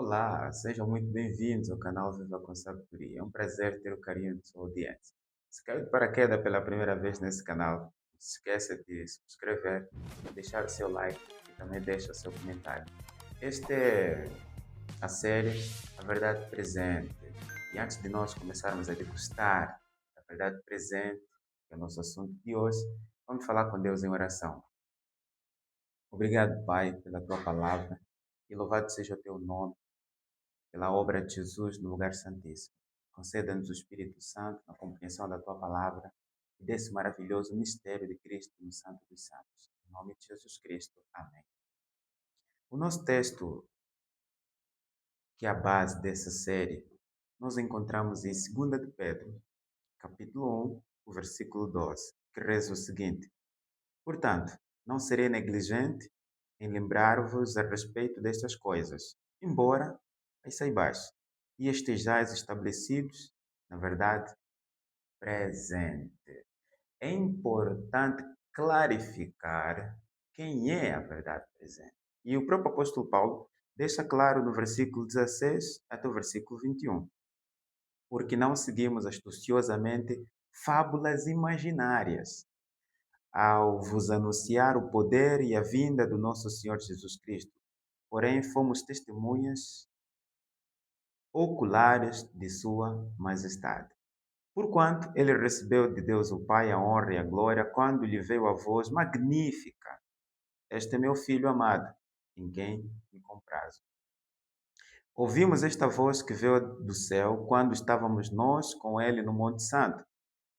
Olá, sejam muito bem-vindos ao canal Viva com Sabedoria. É um prazer ter o carinho de sua audiência. Se caiu de paraquedas pela primeira vez nesse canal, não se esqueça de se inscrever, deixar o seu like e também deixa o seu comentário. Esta é a série A Verdade Presente. E antes de nós começarmos a degustar a verdade presente, que é o nosso assunto de hoje, vamos falar com Deus em oração. Obrigado, Pai, pela tua palavra e louvado seja o teu nome pela obra de Jesus no lugar santíssimo. Conceda-nos o Espírito Santo na compreensão da tua palavra e desse maravilhoso mistério de Cristo no Santo dos Santos. Em nome de Jesus Cristo. Amém. O nosso texto, que é a base dessa série, nós encontramos em 2 de Pedro, capítulo 1, o versículo 12, que reza o seguinte: Portanto, não serei negligente em lembrar-vos a respeito destas coisas, embora as saibais e estejais estabelecidos na verdade presente. É importante clarificar quem é a verdade presente. E o próprio apóstolo Paulo deixa claro no versículo 16 até o versículo 21. Porque não seguimos astuciosamente fábulas imaginárias ao vos anunciar o poder e a vinda do nosso Senhor Jesus Cristo. Porém, fomos testemunhas oculares de Sua Majestade. Porquanto ele recebeu de Deus o Pai a honra e a glória quando lhe veio a voz magnífica: Este é meu filho amado, em quem me comprazo. Ouvimos esta voz que veio do céu quando estávamos nós com ele no Monte Santo.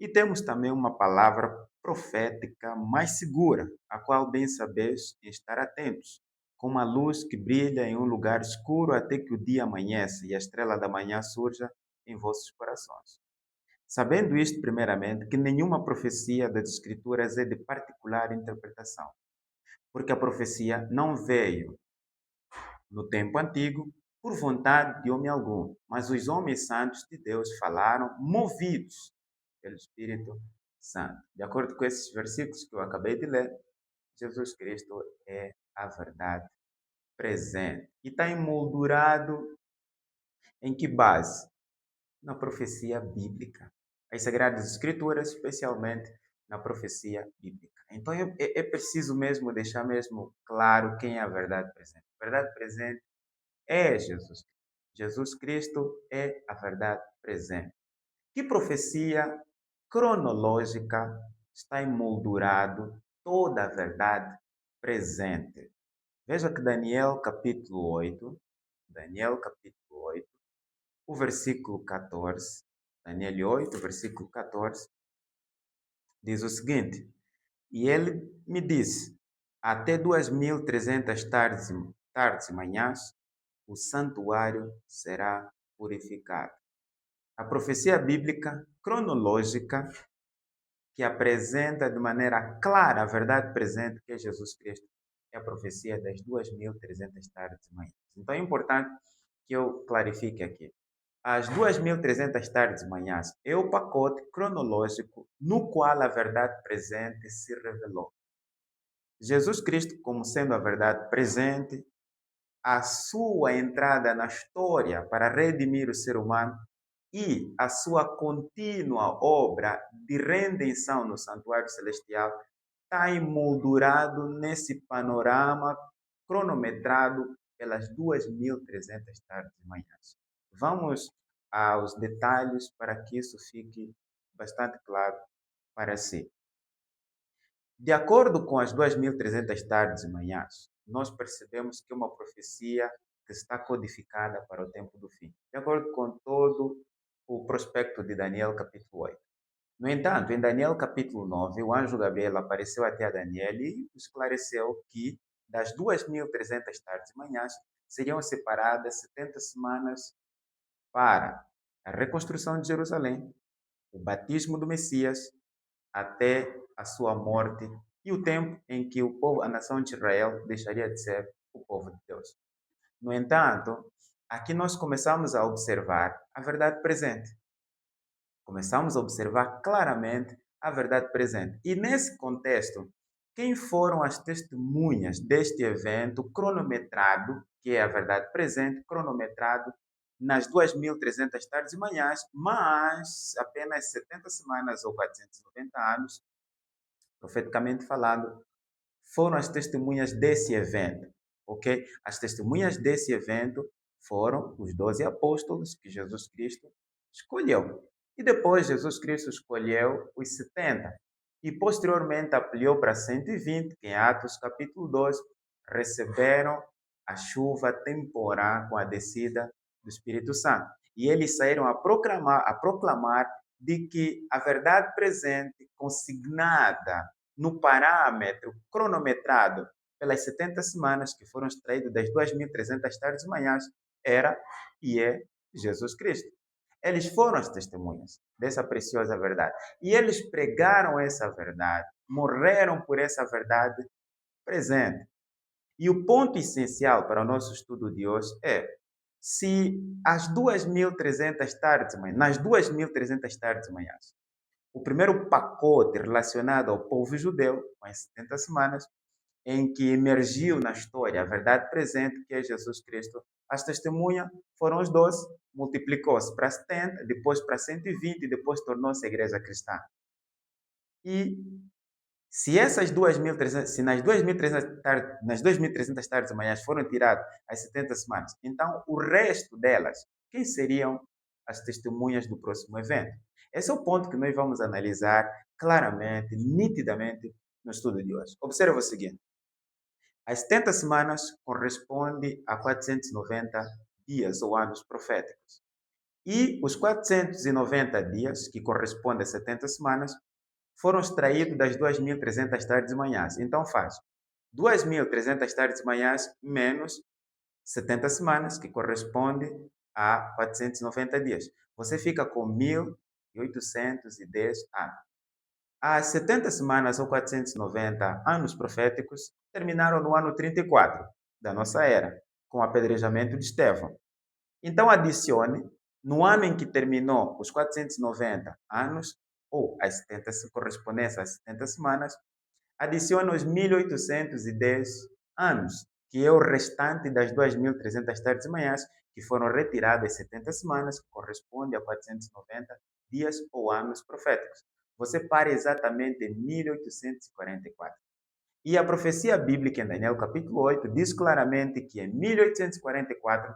E temos também uma palavra profética mais segura, a qual bem sabeis estar atentos, como a luz que brilha em um lugar escuro até que o dia amanheça e a estrela da manhã surja em vossos corações. Sabendo isto, primeiramente, que nenhuma profecia das Escrituras é de particular interpretação, porque a profecia não veio no tempo antigo por vontade de homem algum, mas os homens santos de Deus falaram movidos pelo Espírito Santo. De acordo com esses versículos que eu acabei de ler, Jesus Cristo é a verdade presente. E está emoldurado em que base? Na profecia bíblica. As Sagradas Escrituras, especialmente na profecia bíblica. Então é preciso mesmo deixar mesmo claro quem é a verdade presente. A verdade presente é Jesus. Jesus Cristo é a verdade presente. Que profecia cronológica está emoldurado toda a verdade presente? Veja que Daniel capítulo 8, o versículo 14, Daniel 8, versículo 14, diz o seguinte: E ele me disse, até 2300 tardes e manhãs, o santuário será purificado. A profecia bíblica cronológica que apresenta de maneira clara a verdade presente que é Jesus Cristo é a profecia das 2300 tardes e manhãs. Então é importante que eu clarifique aqui. As 2300 tardes e manhãs é o pacote cronológico no qual a verdade presente se revelou. Jesus Cristo, como sendo a verdade presente, a sua entrada na história para redimir o ser humano e a sua contínua obra de redenção no santuário celestial está emoldurado nesse panorama cronometrado pelas 2300 tardes e manhãs. Vamos aos detalhes para que isso fique bastante claro para si. De acordo com as 2300 tardes e manhãs, nós percebemos que é uma profecia que está codificada para o tempo do fim, de acordo com todo o prospecto de Daniel capítulo 8. No entanto, em Daniel capítulo 9, o anjo Gabriel apareceu até a Daniel e esclareceu que das 2300 tardes e manhãs seriam separadas 70 semanas para a reconstrução de Jerusalém, o batismo do Messias, até a sua morte e o tempo em que o povo, a nação de Israel, deixaria de ser o povo de Deus. No entanto, aqui nós começamos a observar a verdade presente. Começamos a observar claramente a verdade presente. E nesse contexto, quem foram as testemunhas deste evento cronometrado que é a verdade presente, cronometrado nas 2.300 tardes e manhãs, mas apenas 70 semanas ou 490 anos, profeticamente falando, foram as testemunhas desse evento, ok? As testemunhas desse evento foram os 12 apóstolos que Jesus Cristo escolheu. E depois Jesus Cristo escolheu os 70 e posteriormente ampliou para 120, que em Atos capítulo 2 receberam a chuva temporal com a descida do Espírito Santo. E eles saíram a proclamar de que a verdade presente consignada no parâmetro cronometrado pelas 70 semanas que foram extraídas das 2.300 tardes e manhãs era e é Jesus Cristo. Eles foram as testemunhas dessa preciosa verdade. E eles pregaram essa verdade, morreram por essa verdade presente. E o ponto essencial para o nosso estudo de hoje é se as 2.300 tardes, nas 2.300 tardes e manhãs, o primeiro pacote relacionado ao povo judeu, com as 70 semanas, em que emergiu na história a verdade presente, que é Jesus Cristo. As testemunhas foram os 12, multiplicou-se para 70, depois para 120 e depois tornou-se a igreja cristã. E se essas 2.300, se nas 2.300 tardes e manhãs foram tiradas as 70 semanas, então o resto delas, quem seriam as testemunhas do próximo evento? Esse é o ponto que nós vamos analisar claramente, nitidamente, no estudo de hoje. Observa o seguinte: as 70 semanas correspondem a 490 dias ou anos proféticos. E os 490 dias, que correspondem a 70 semanas, foram extraídos das 2.300 tardes e manhãs. Então faz 2.300 tardes e manhãs menos 70 semanas, que corresponde a 490 dias. Você fica com 1.810 anos. As 70 semanas ou 490 anos proféticos terminaram no ano 34 da nossa era, com o apedrejamento de Estevão. Então adicione, no ano em que terminou os 490 anos, ou as 70 correspondentes às 70 semanas, adicione os 1.810 anos, que é o restante das 2.300 tardes e manhãs, que foram retiradas 70 semanas, que corresponde a 490 dias ou anos proféticos. Você para exatamente em 1844. E a profecia bíblica em Daniel capítulo 8 diz claramente que em 1844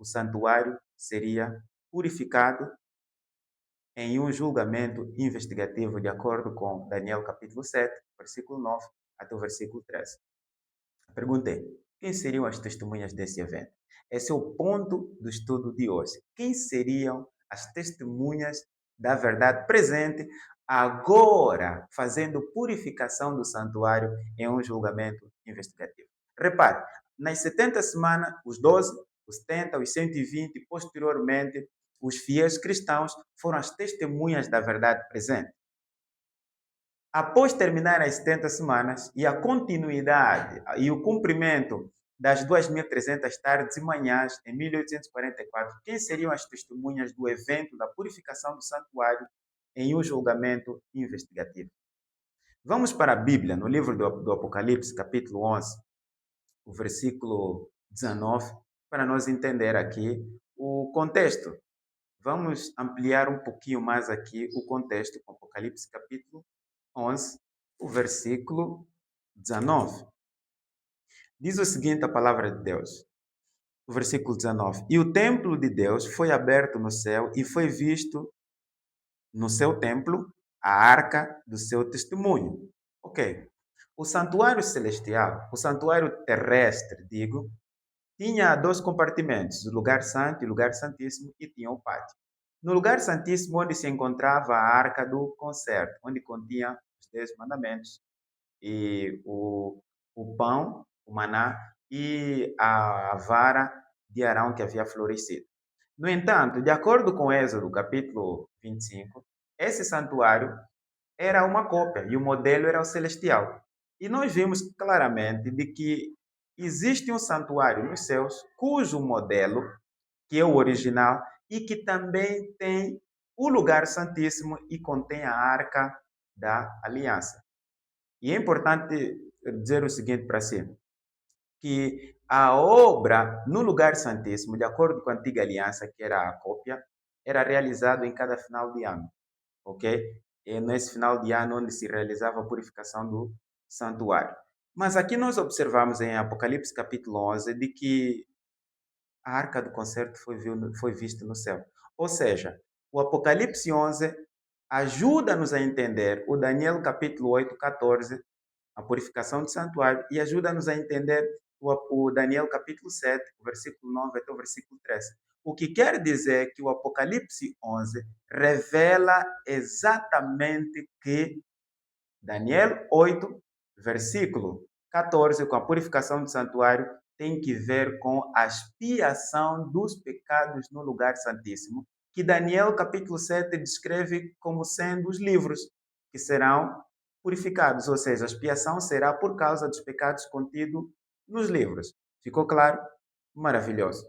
o santuário seria purificado em um julgamento investigativo, de acordo com Daniel capítulo 7, versículo 9 até o versículo 13. Perguntei, quem seriam as testemunhas desse evento? Esse é o ponto do estudo de hoje. Quem seriam as testemunhas da verdade presente, agora fazendo purificação do santuário em um julgamento investigativo? Repare, nas 70 semanas, os 12, os 70, os 120, posteriormente, os fiéis cristãos foram as testemunhas da verdade presente. Após terminar as 70 semanas e a continuidade e o cumprimento das 2.300 tardes e manhãs em 1844, quem seriam as testemunhas do evento da purificação do santuário em um julgamento investigativo? Vamos para a Bíblia, no livro do Apocalipse, capítulo 11, o versículo 19, para nós entender aqui o contexto. Vamos ampliar um pouquinho mais aqui o contexto com Apocalipse capítulo 11, o versículo 19. Diz o seguinte a palavra de Deus, o versículo 19. E o templo de Deus foi aberto no céu e foi visto no seu templo a arca do seu testemunho. Ok. O santuário celestial, o santuário terrestre, digo, tinha dois compartimentos, o lugar santo e o lugar santíssimo, e tinha o pátio. No lugar santíssimo, onde se encontrava a arca do concerto, onde continha os 10 mandamentos, e o pão, o maná, e a vara de Arão que havia florescido. No entanto, de acordo com Êxodo, capítulo 25, esse santuário era uma cópia e o modelo era o celestial. E nós vimos claramente de que existe um santuário nos céus cujo modelo, que é o original, e que também tem o lugar santíssimo e contém a arca da aliança. E é importante dizer o seguinte para si, que a obra no lugar santíssimo, de acordo com a antiga aliança, que era a cópia, era realizado em cada final de ano, ok? E nesse final de ano onde se realizava a purificação do santuário. Mas aqui nós observamos em Apocalipse capítulo 11 de que a arca do concerto foi vista no céu. Ou seja, o Apocalipse 11 ajuda-nos a entender o Daniel capítulo 8, 14, a purificação do santuário, e ajuda-nos a entender o Daniel capítulo 7, o versículo 9 até o versículo 13. O que quer dizer que o Apocalipse 11 revela exatamente que Daniel 8, versículo 14, com a purificação do santuário, tem que ver com a expiação dos pecados no lugar santíssimo, que Daniel capítulo 7 descreve como sendo os livros que serão purificados, ou seja, a expiação será por causa dos pecados contidos nos livros. Ficou claro? Maravilhoso.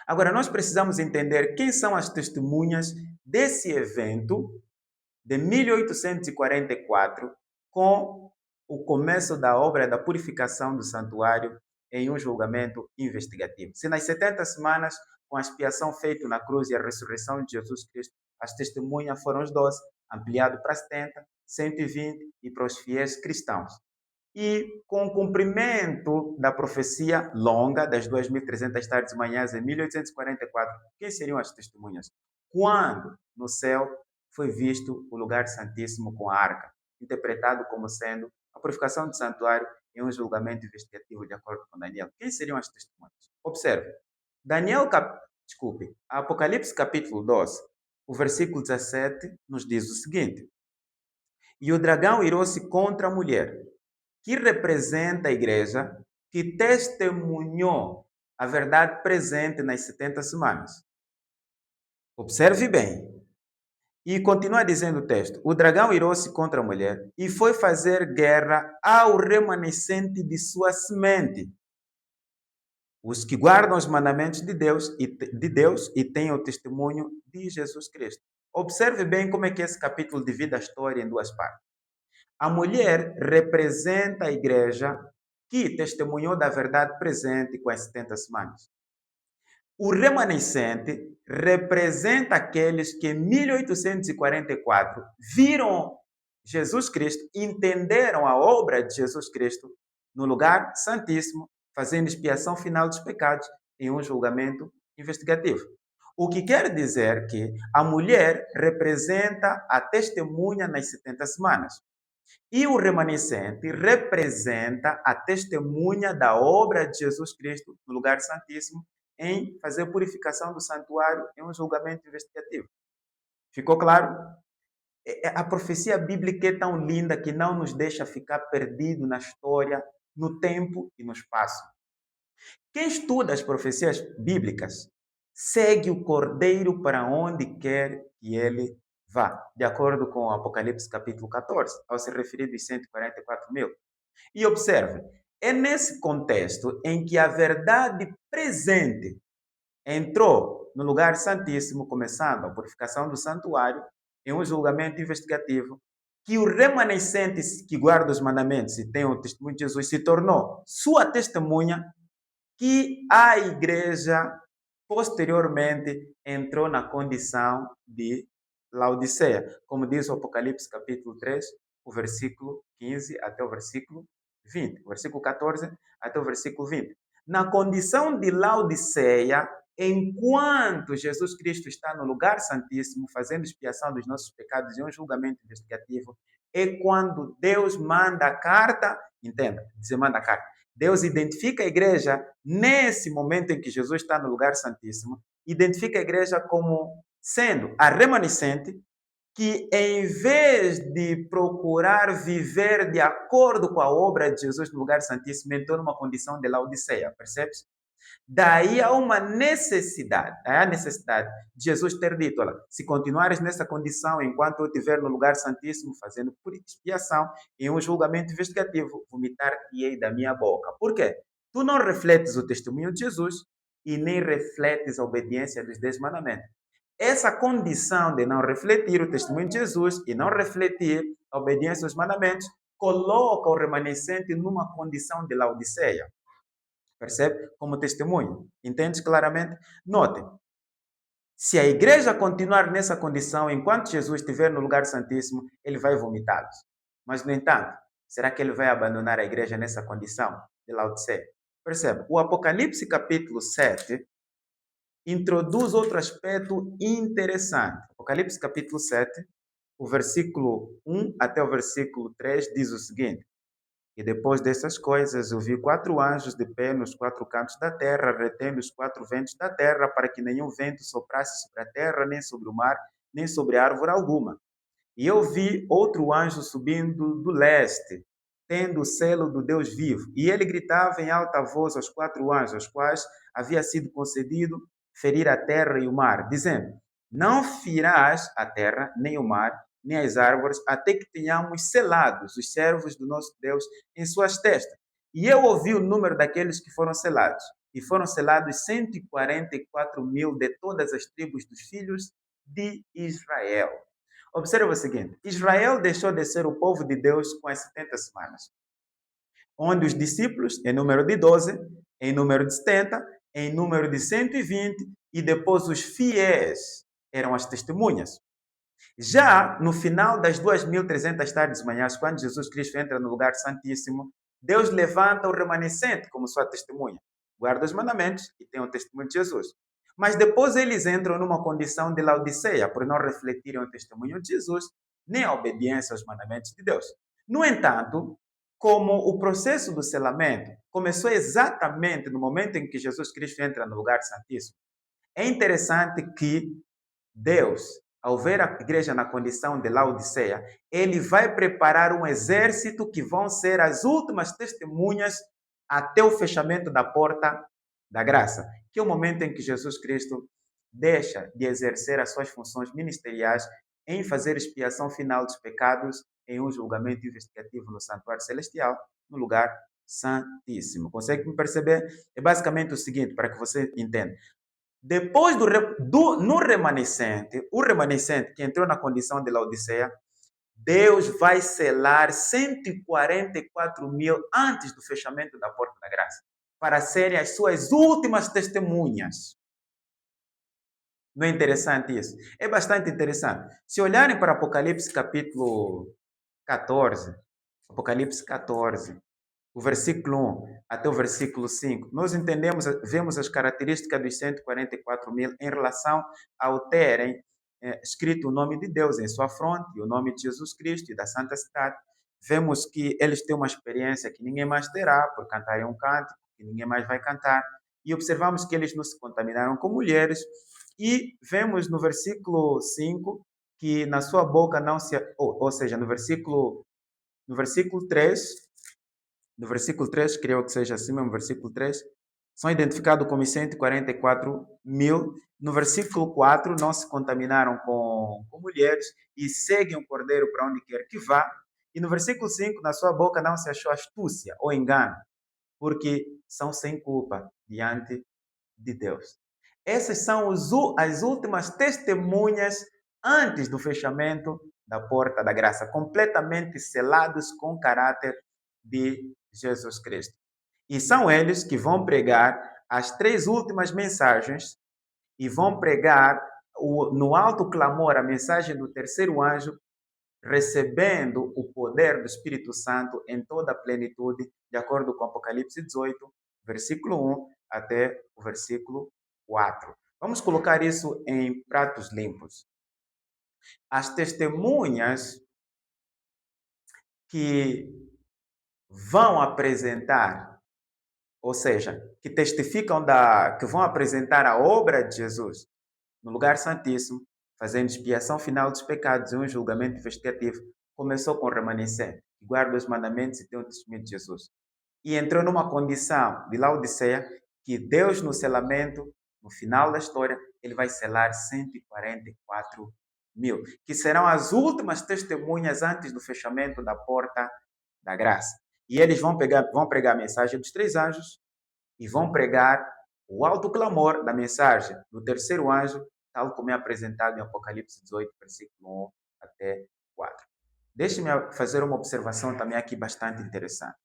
Agora, nós precisamos entender quem são as testemunhas desse evento de 1844, com o começo da obra da purificação do santuário em um julgamento investigativo. Se nas 70 semanas, com a expiação feita na cruz e a ressurreição de Jesus Cristo, as testemunhas foram os 12, ampliado para 70, 120 e para os fiéis cristãos. E com o cumprimento da profecia longa das 2.300 tardes e manhãs em 1844, quem seriam as testemunhas? Quando no céu foi visto o lugar santíssimo com a arca, interpretado como sendo a purificação do santuário em um julgamento investigativo de acordo com Daniel. Quem seriam as testemunhas? Observe. Apocalipse capítulo 12, o versículo 17 nos diz o seguinte: E o dragão irou-se contra a mulher, que representa a igreja, que testemunhou a verdade presente nas 70 semanas. Observe bem. E continua dizendo o texto: O dragão irou-se contra a mulher e foi fazer guerra ao remanescente de sua semente, os que guardam os mandamentos de Deus e têm o testemunho de Jesus Cristo. Observe bem como é que esse capítulo divide a história em duas partes. A mulher representa a igreja que testemunhou da verdade presente com as 70 semanas. O remanescente representa aqueles que em 1844 viram Jesus Cristo, entenderam a obra de Jesus Cristo no lugar santíssimo, fazendo expiação final dos pecados em um julgamento investigativo. O que quer dizer que a mulher representa a testemunha nas 70 semanas. E o remanescente representa a testemunha da obra de Jesus Cristo no lugar santíssimo em fazer purificação do santuário em um julgamento investigativo. Ficou claro? A profecia bíblica é tão linda que não nos deixa ficar perdido na história, no tempo e no espaço. Quem estuda as profecias bíblicas segue o Cordeiro para onde quer que ele vá, de acordo com Apocalipse capítulo 14, ao se referir dos 144 mil. E observe, é nesse contexto em que a verdade presente entrou no lugar santíssimo, começando a purificação do santuário, em um julgamento investigativo, que o remanescente que guarda os mandamentos e tem o testemunho de Jesus se tornou sua testemunha, que a igreja posteriormente entrou na condição de Laodiceia, como diz o Apocalipse capítulo 3, o versículo 15 até o versículo 20, o versículo 14 até o versículo 20. Na condição de Laodiceia, enquanto Jesus Cristo está no lugar santíssimo, fazendo expiação dos nossos pecados em um julgamento investigativo, é quando Deus manda a carta, entenda, dizer manda a carta, Deus identifica a igreja nesse momento em que Jesus está no lugar santíssimo, identifica a igreja como sendo a remanescente que, em vez de procurar viver de acordo com a obra de Jesus no lugar santíssimo, entrou numa condição de Laodiceia, percebes? Daí há uma necessidade, de Jesus ter dito, olha, se continuares nessa condição enquanto eu estiver no lugar santíssimo fazendo expiação em um julgamento investigativo, vomitar-te-ei da minha boca. Por quê? Tu não refletes o testemunho de Jesus e nem refletes a obediência dos 10 mandamentos. Essa condição de não refletir o testemunho de Jesus e não refletir a obediência aos mandamentos coloca o remanescente numa condição de Laodiceia. Percebe? Como testemunho. Entende claramente? Note, se a igreja continuar nessa condição, enquanto Jesus estiver no lugar santíssimo, ele vai vomitá-los. Mas, no entanto, será que ele vai abandonar a igreja nessa condição de Laodiceia? Percebe? O Apocalipse capítulo 7 introduz outro aspecto interessante. Apocalipse capítulo 7, o versículo 1 até o versículo 3 diz o seguinte: E depois dessas coisas eu vi 4 anjos de pé nos 4 cantos da terra, retendo os 4 ventos da terra, para que nenhum vento soprasse sobre a terra, nem sobre o mar, nem sobre árvore alguma. E eu vi outro anjo subindo do leste, tendo o selo do Deus vivo. E ele gritava em alta voz aos 4 anjos, aos quais havia sido concedido ferir a terra e o mar, dizendo: Não ferirás a terra, nem o mar, nem as árvores, até que tenhamos selados os servos do nosso Deus em suas testas. E eu ouvi o número daqueles que foram selados. E foram selados 144 mil de todas as tribos dos filhos de Israel. Observe o seguinte: Israel deixou de ser o povo de Deus com as 70 semanas, onde os discípulos, em número de 12, em número de 70, em número de 120, e depois os fiéis eram as testemunhas. Já no final das 2.300 tardes e manhãs, quando Jesus Cristo entra no lugar santíssimo, Deus levanta o remanescente como sua testemunha. Guarda os mandamentos e tem o testemunho de Jesus. Mas depois eles entram numa condição de Laodiceia, por não refletirem o testemunho de Jesus, nem a obediência aos mandamentos de Deus. No entanto, como o processo do selamento começou exatamente no momento em que Jesus Cristo entra no lugar santíssimo, é interessante que Deus, ao ver a igreja na condição de Laodiceia, ele vai preparar um exército que vão ser as últimas testemunhas até o fechamento da porta da graça, que é o momento em que Jesus Cristo deixa de exercer as suas funções ministeriais em fazer expiação final dos pecados em um julgamento investigativo no santuário celestial, no lugar santíssimo. Consegue me perceber? É basicamente o seguinte, para que você entenda. Depois no remanescente, o remanescente que entrou na condição de Laodiceia, Deus vai selar 144 mil antes do fechamento da porta da graça, para serem as suas últimas testemunhas. Não é interessante isso? É bastante interessante. Se olharem para Apocalipse capítulo 14, Apocalipse 14, o versículo 1 até o versículo 5, nós entendemos, vemos as características dos 144 mil em relação ao terem escrito o nome de Deus em sua fronte, e o nome de Jesus Cristo e da Santa Cidade. Vemos que eles têm uma experiência que ninguém mais terá, por cantarem um cântico que ninguém mais vai cantar, e observamos que eles não se contaminaram com mulheres, e vemos no versículo 5 que na sua boca não se... Ou seja, no versículo 3, no versículo 3, creio que seja assim mesmo, versículo 3, são identificados como 144 mil. No versículo 4, não se contaminaram com mulheres e seguem o cordeiro para onde quer que vá. E no versículo 5, na sua boca não se achou astúcia ou engano, porque são sem culpa diante de Deus. Essas são as últimas testemunhas antes do fechamento da porta da graça, completamente selados com caráter de Jesus Cristo. E são eles que vão pregar as 3 últimas mensagens e vão pregar no alto clamor a mensagem do terceiro anjo, recebendo o poder do Espírito Santo em toda a plenitude, de acordo com Apocalipse 18, versículo 1 até o versículo 4. Vamos colocar isso em pratos limpos. As testemunhas que vão apresentar, ou seja, que testificam que vão apresentar a obra de Jesus no lugar santíssimo, fazendo expiação final dos pecados e um julgamento investigativo, começou com o remanescente, que guarda os mandamentos e tem o testemunho de Jesus. E entrou numa condição de Laodiceia, que Deus no selamento, no final da história, ele vai selar 144 mil, que serão as últimas testemunhas antes do fechamento da porta da graça. E eles vão pregar a mensagem dos 3 anjos e vão pregar o alto clamor da mensagem do terceiro anjo, tal como é apresentado em Apocalipse 18, versículo 1 até 4. Deixe-me fazer uma observação também aqui bastante interessante.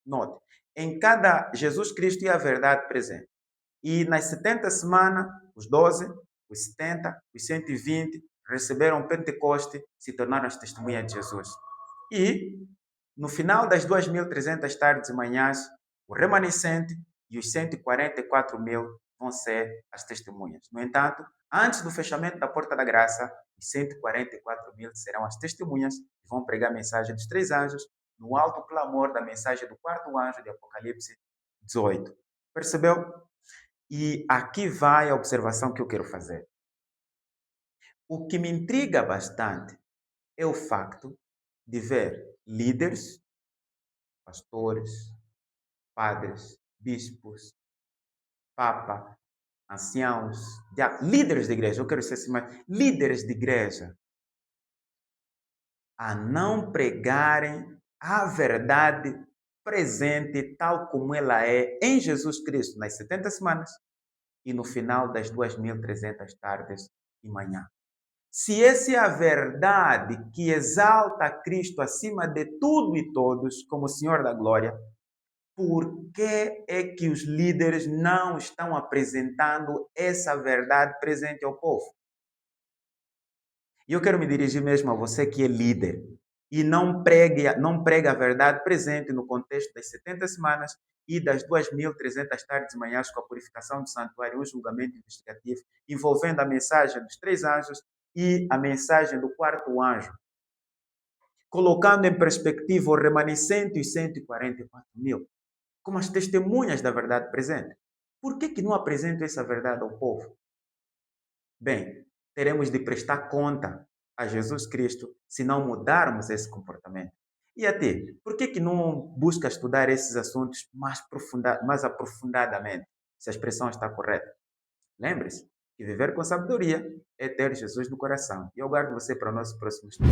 Note, em cada Jesus Cristo e a verdade presente. E nas 70 semanas, os 12, os 70, os 120 receberam Pentecoste, se tornaram as testemunhas de Jesus. E no final das 2.300 tardes e manhãs, o remanescente e os 144.000 vão ser as testemunhas. No entanto, antes do fechamento da porta da graça, os 144.000 serão as testemunhas e vão pregar a mensagem dos 3 anjos no alto clamor da mensagem do 4º anjo de Apocalipse 18. Percebeu? E aqui vai a observação que eu quero fazer. O que me intriga bastante é o facto de ver líderes, pastores, padres, bispos, papa, anciãos, líderes de igreja, eu quero ser assim, mas líderes de igreja, a não pregarem a verdade presente tal como ela é em Jesus Cristo nas 70 semanas e no final das 2.300 tardes e manhã. Se essa é a verdade que exalta Cristo acima de tudo e todos como Senhor da glória, por que é que os líderes não estão apresentando essa verdade presente ao povo? E eu quero me dirigir mesmo a você que é líder e não prega a verdade presente no contexto das 70 semanas e das 2.300 tardes e manhãs com a purificação do santuário e o julgamento investigativo, envolvendo a mensagem dos 3 anjos e a mensagem do 4º anjo, colocando em perspectiva o remanescente e os 144.000 como as testemunhas da verdade presente. Por que não apresentam essa verdade ao povo? Bem, teremos de prestar conta a Jesus Cristo se não mudarmos esse comportamento. E a ti, por que não busca estudar esses assuntos mais aprofundadamente, se a expressão está correta? Lembre-se que viver com sabedoria é ter Jesus no coração. E eu guardo você para o nosso próximo estudo.